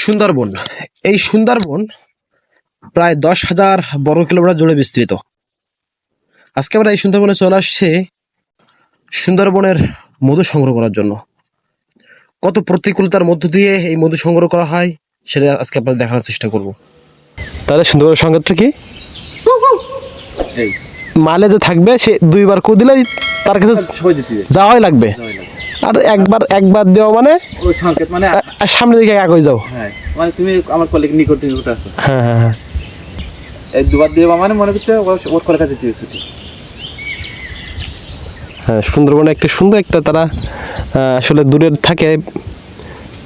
সুন্দরবন। এই সুন্দরবন প্রায় 10,000 বর্গ কিলোমিটার জুড়ে বিস্তৃত। আজকে আমরা এই সুন্দরবনে চলে আসছি সুন্দরবনের মধু সংগ্রহ করার জন্য। কত প্রতিকূলতার মধ্য দিয়ে এই মধু সংগ্রহ করা হয় সেটা আজকে আপনাদের দেখানোর চেষ্টা করব। তাহলে সুন্দরবনের সংকেতটা কি? মালে যে থাকবে সে দুইবার কো দিলেই তার কাছে যাওয়াই লাগবে। আর একবার দেওয়া মানে ওই সংকেত মানে সামনের দিকে আগে যাও। হ্যাঁ, মানে তুমি আমার কলিগ নিকট আছো। হ্যাঁ হ্যাঁ হ্যাঁ, এই দুবার দেওয়া মানে মনে করছে ওর কলের কাছে দিয়েছে। হ্যাঁ, সুন্দরবনে একটা সুন্দর একটা তারা আসলে দূরের থাকে,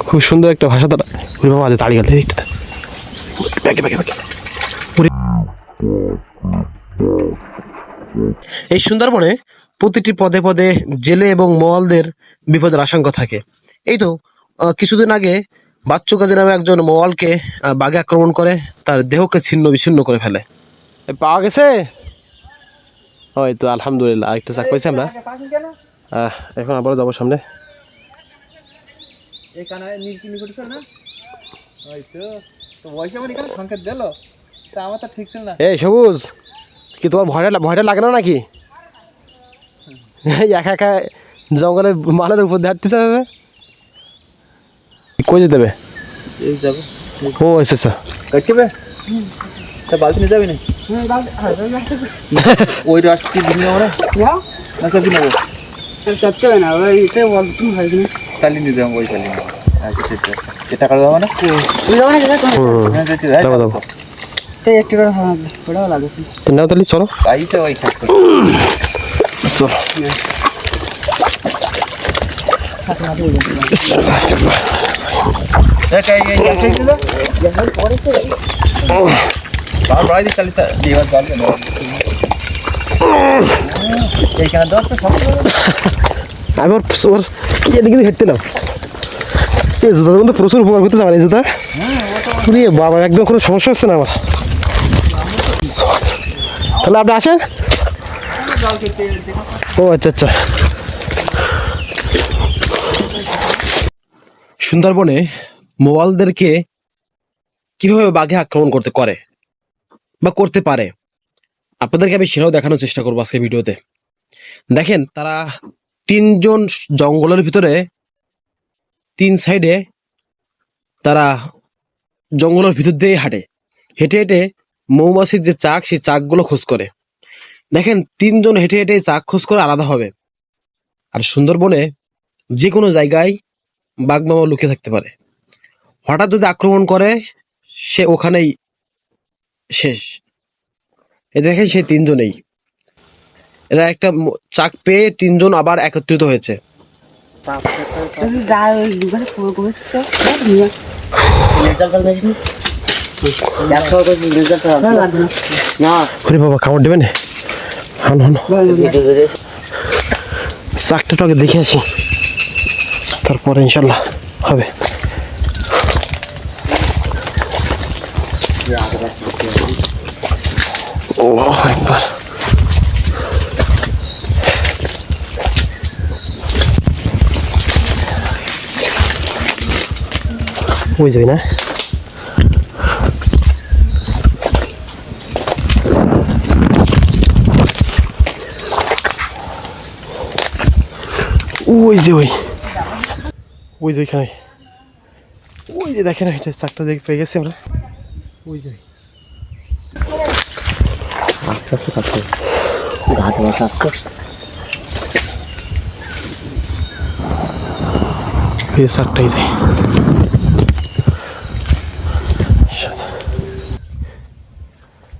খুব সুন্দর একটা ভাষা তারা। ওরে বাবা, দাঁড়িয়ে গেল এই সুন্দরবনে প্রতিটি পদে পদে জেলে এবং মওয়ালদের বিপদের আশঙ্কা থাকে। এই তো কিছুদিন আগে বাচ্চু কাজী নামে একজন মওয়ালকে বাঘে আক্রমণ করে তার দেহকে ছিন্ন বিচ্ছিন্ন করে ফেলে। পাওয়া গেছে ওই তো, আলহামদুলিল্লাহ আরেকটা চাক পাইছি আমরা। এখন আবার যাবো সামনে। এই কানায় নীলকি নিকট না হয়তো তো বয়সে আমার এখানে সংকেত দিল, তা আমার তো ঠিক ছিল না। এই সবুজ, কি তোমার ভয়টা লাগে না নাকি? একা একা জঙ্গলের মালের উপর দিয়ে হাঁটতে যাবে, কই যেতে হবে? এই যাবো। ও আচ্ছা আচ্ছা, কাটবে তা বালতি নিয়ে যাবি না? ওই রাস কি দিন আমরা না সবই নেবো সত্যি না ওই এটা বলতে হয় না তালি নিয়ে যাবো। ওই তালি নেবো। আচ্ছা ঠিক আছে, এটা টাকা দেবো না? ওই যাও না যেটা যাবো যাবো, তো একটু করে হবে ওটাও লাগে তো নাও তাহলে চলো। আইসা ওই কাজ করো। চলো। দেখ এই এসে দিল যখন পড়েছে বাড়াই দি চালিটা দিবার চলবে না। এইখানে দাও তো সব আমি ওর এদিকে হেঁটতে নাও। এই জুতার মধ্যে প্রচুর উপকার করতে যাবেন এই জুতা। বাবা একদম কোনো সমস্যা হচ্ছে না আমার। তাহলে আপনি আসেন। ও আচ্ছা আচ্ছা। সুন্দরবনে মওয়ালদেরকে কিভাবে বাঘে আক্রমণ করতে পারে আপনাদেরকে আমি সেটাও দেখানোর চেষ্টা করবো আজকে ভিডিওতে। দেখেন, তারা তিনজন জঙ্গলের ভিতরে তিন সাইডে তারা জঙ্গলের ভিতর দিয়ে হেঁটে হেঁটে মৌমাছির যে চাক, সেই চাকগুলো খোঁজ করে। দেখেন, তিনজন হেঁটে হেঁটে চাক খোঁজ করে আলাদা হবে। আর সুন্দরবনে যে কোনো জায়গায় বাঘ মামা লুকিয়ে থাকতে পারে। হঠাৎ যদি আক্রমণ করে সে ওখানেই শেষ। এ দেখেন, সেই তিনজনেই এরা একটা চাক পেয়ে তিনজন আবার একত্রিত হয়েছে। ওরে বাবা, কামড় দেবে না। চাকটা আগে দেখে আসি, তারপরে ইনশাল্লাহ হবে। ও একবার ওই যাই না, ওই যে ওইখানে, ওই যে দেখেন, চাকটা দেখে পেয়ে গেছি আমরা। ওই যে আস্তে আস্তে কাটতে ঘাটে বাসা আস্তে এই চাকটাই যায়।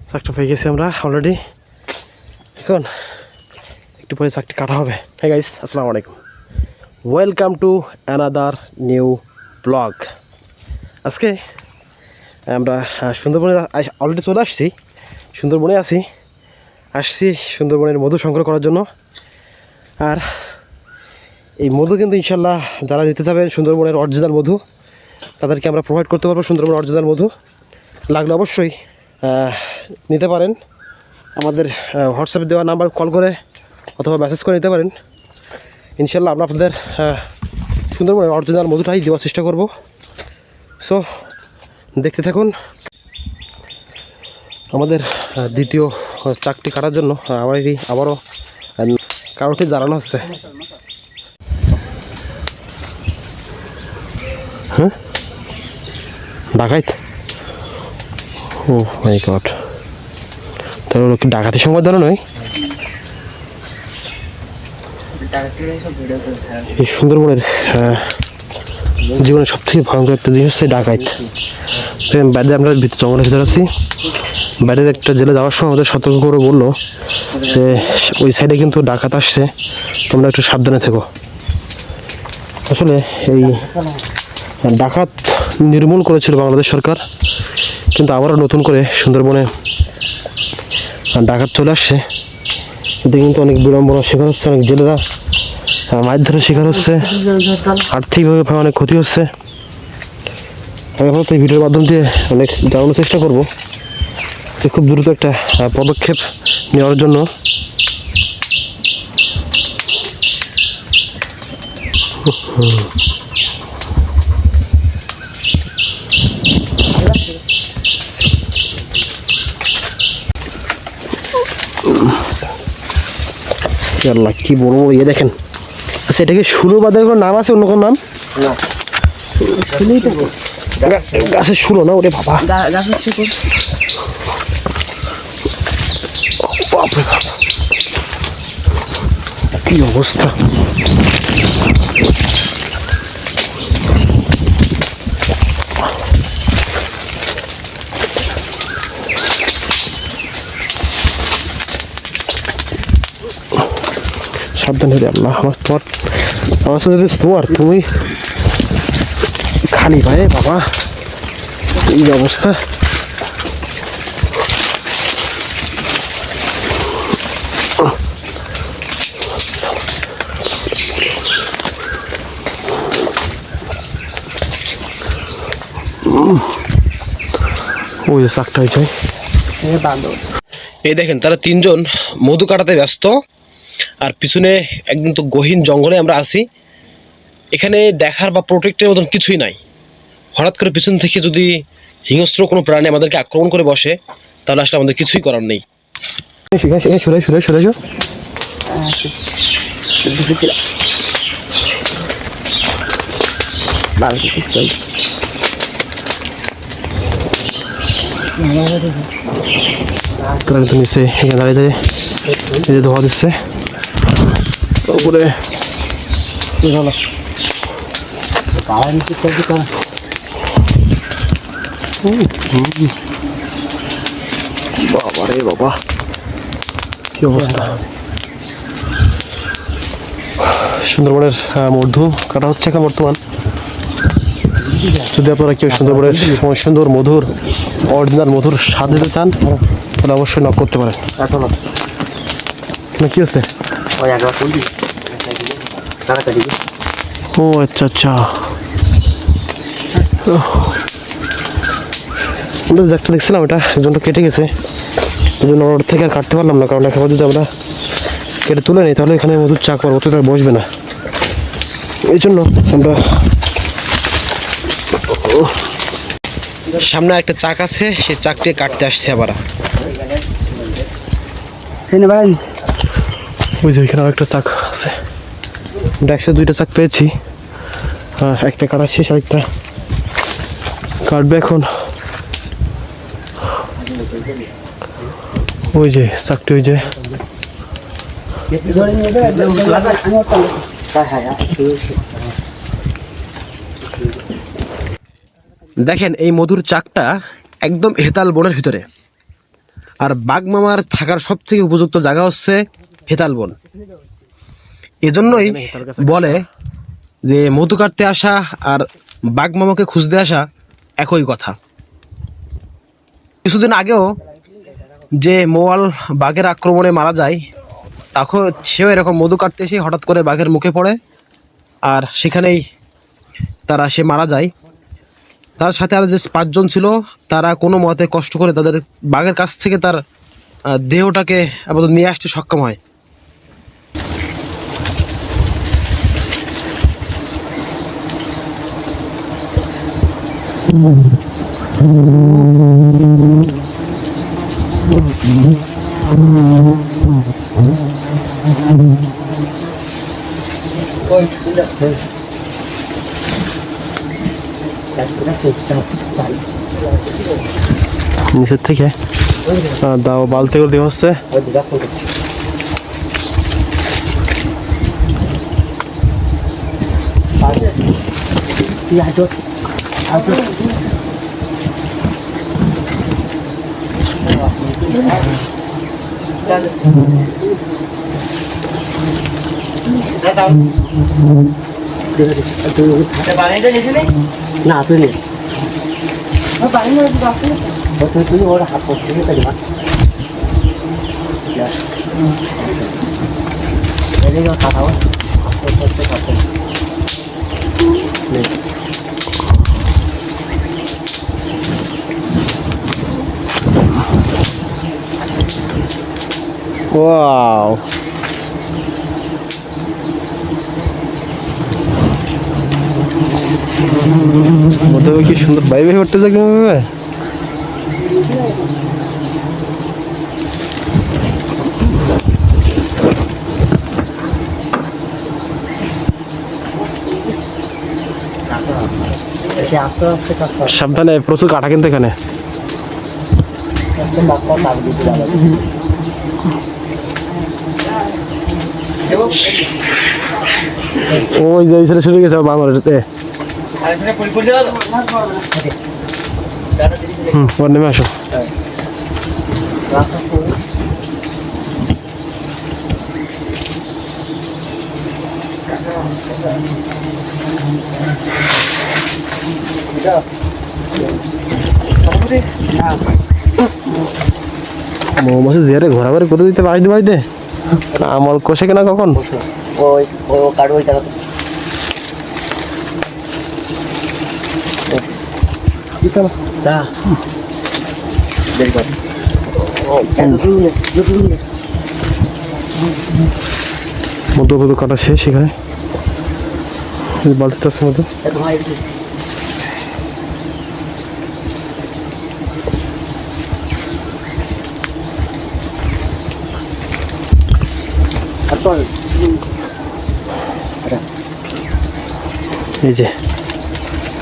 চাকটা পেয়ে গেছি আমরা অলরেডি। এখন একটু পরে চাকটি কাটা হবে। হ্যাঁ গাইস, আসসালামু আলাইকুম, welcome to another new blog. আজকে আমরা সুন্দরবনে অলরেডি চলে আসছি। সুন্দরবনে আসছি সুন্দরবনের মধু সংগ্রহ করার জন্য। আর এই মধু কিন্তু ইনশাল্লাহ যারা নিতে যাবেন সুন্দরবনের অরিজিনাল মধু, তাদেরকে আমরা প্রোভাইড করতে পারবো সুন্দরবনের অরিজিনাল মধু। লাগলে অবশ্যই নিতে পারেন। আমাদের হোয়াটসঅ্যাপে দেওয়া নাম্বার কল করে অথবা মেসেজ করে নিতে পারেন। ইনশাল্লাহ আমরা আপনাদের সুন্দরবনের অরিজিনাল মধুটাই দেওয়ার চেষ্টা করব। সো দেখতে থাকুন। আমাদের দ্বিতীয় চাকটি কাটার জন্য আবারও কারোটি জ্বালানো হচ্ছে। হ্যাঁ, ডাকাইত। ও মাই গড, তাহলে ওরা কি ডাকাতি সংবাদ জানো নয়? এই সুন্দরবনের জীবনের সব থেকে ভয়ঙ্কর একটা জিনিস হচ্ছে ডাকাইত। বাইরে আমরা জঙ্গলের ভিতরে আছি, বাইরের একটা জেলে যাওয়ার সময় আমাদের সতর্ক করে বললো যে ওই সাইডে কিন্তু ডাকাত আসছে, তোমরা একটু সাবধানে থেকো। আসলে এই ডাকাত নির্মূল করেছিল বাংলাদেশ সরকার, কিন্তু আবারও নতুন করে সুন্দরবনে ডাকাত চলে আসছে। এতে কিন্তু অনেক বিড়ম্বনার শিকার হচ্ছে, অনেক জেলেরা মারধরের শিকার হচ্ছে, আর্থিকভাবে অনেক ক্ষতি হচ্ছে। আমি এখন এই ভিডিওর মাধ্যম দিয়ে অনেক জানানোর চেষ্টা করবো যে খুব দ্রুত একটা পদক্ষেপ নেওয়ার জন্য। আল্লাহ কি বলবো, ইয়ে দেখেন। আচ্ছা, এটা কি শুলো বাদের কোনো নাম আছে, অন্য কোনো নাম? গাছের শুলো না ওরে বাবা, গাছের শিকড়। বাপরে বাপ, কি অবস্থা। সাবধান হয়ে আল্লাহ, আমার সাথে তোমার তুমি খালি পায়ে বাবা, এই অবস্থা। ওই যে চাকটা হয়েছে। এই দেখেন, তারা তিনজন মধু কাটাতে ব্যস্ত, আর পিছনে একদম তো গহীন জঙ্গলে আমরা আছি। এখানে দেখার বা প্রোটেক্টের মতন কিছুই নাই। হঠাৎ করে পিছন থেকে যদি হিংস্র কোনো প্রাণী আমাদেরকে আক্রমণ করে বসে, তাহলে আসলে আমাদের কিছুই করার নেই। নিচে এখানে দাঁড়িয়ে দাঁড়িয়ে এই যে ধোয়া দিচ্ছে উপরে। বাবা রে বাবা, কি অবস্থা। সুন্দরবনের মধু কাটা হচ্ছে এখন বর্তমান। যদি আপনারা কেউ সুন্দরবনের সুন্দর মধুর অরিজিনাল মধুর স্বাদ নিতে চান, তাহলে অবশ্যই নক করতে পারেন। কি হচ্ছে? ও আচ্ছা আচ্ছা, আমরা একটা দেখছিলাম, এটা একজনটা কেটে গেছে, এই জন্য ওর থেকে আর কাটতে পারলাম না। কারণ এখন যদি আমরা কেটে তুলে নিই, তাহলে এখানে মধুর চাক পর অতটা বসবে না। এই জন্য আমরা সামনে একটা চাক আছে, সেই চাকটি কাটতে আসছে আবার। ওই যে ওইখানে একটা চাক আছে, একসাথে দুইটা চাক পেয়েছি। একটা কাটা শেষ, আরেকটা কাটবে এখন। ওই যে চাকটি, ওই যে দেখেন, এই মধুর চাকটা একদম হেতাল বনের ভিতরে। আর বাঘমামার থাকার সব থেকে উপযুক্ত জায়গা হচ্ছে হেতাল বন। এজন্যই বলে যে মধু কাটতে আসা আর বাঘমামাকে খুঁজতে আসা একই কথা। কিছুদিন আগেও যে মোয়াল বাঘের আক্রমণে মারা যায়, তখন সেও এরকম মধু কাটতে এসে হঠাৎ করে বাঘের মুখে পড়ে, আর সেখানেই সে মারা যায়। তার সাথে আরও যে 5 জন ছিল, তারা কোনো মতে কষ্ট করে তাদের বাঘের কাছ থেকে তার দেহটাকে আপাতত নিয়ে আসতে সক্ষম হয়। নিচের থেকে দাও বালতি করে দেওয়া হচ্ছে। না তুই নেই তুই ওর হাত করতে কথা ওয়াও, মধ্যে কি সুন্দর বাইবে করতে যাক ভাবে। আস্তে আস্তে কাজ কর সাবধানে, প্রচুর কাটা কিন্তু এখানে। ওই যে ছেলে শুরু গেছে বাংলাদেশে। ওর নেমে আসো। মৌমাছি জিয়ারে ঘোরাঘুরি করে দিতে বাড়িতে বাড়িতে আমল কষে কিনা কখন। ওই ওই কাট ওই কাট মধ্যে কাটা শেষ এখানে বালতিতে আছে মধ্যে। এই যে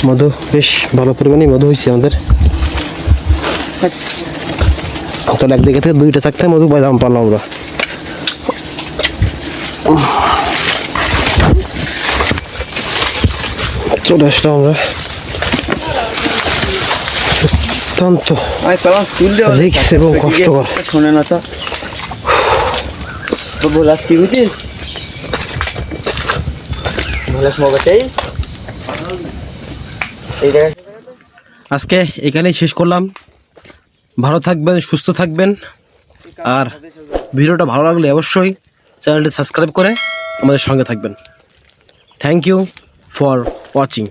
মধু, বেশ ভালো পরিমাণে মধু হয়েছে আমাদের। তাহলে এক জায়গা থেকে 2টা 4টা মধু পাইলাম আমরা। চলে আসলাম আমরা অত্যন্ত রিস্ক এবং কষ্টকর। শোনে না তো বলাস কি বুঝিস, বলাস মগাতেই আজকে এখানেই শেষ করলাম। ভালো থাকবেন, সুস্থ থাকবেন, আর ভিডিওটা ভালো লাগলে অবশ্যই চ্যানেলটি সাবস্ক্রাইব করে আমাদের সঙ্গে থাকবেন। Thank you for watching.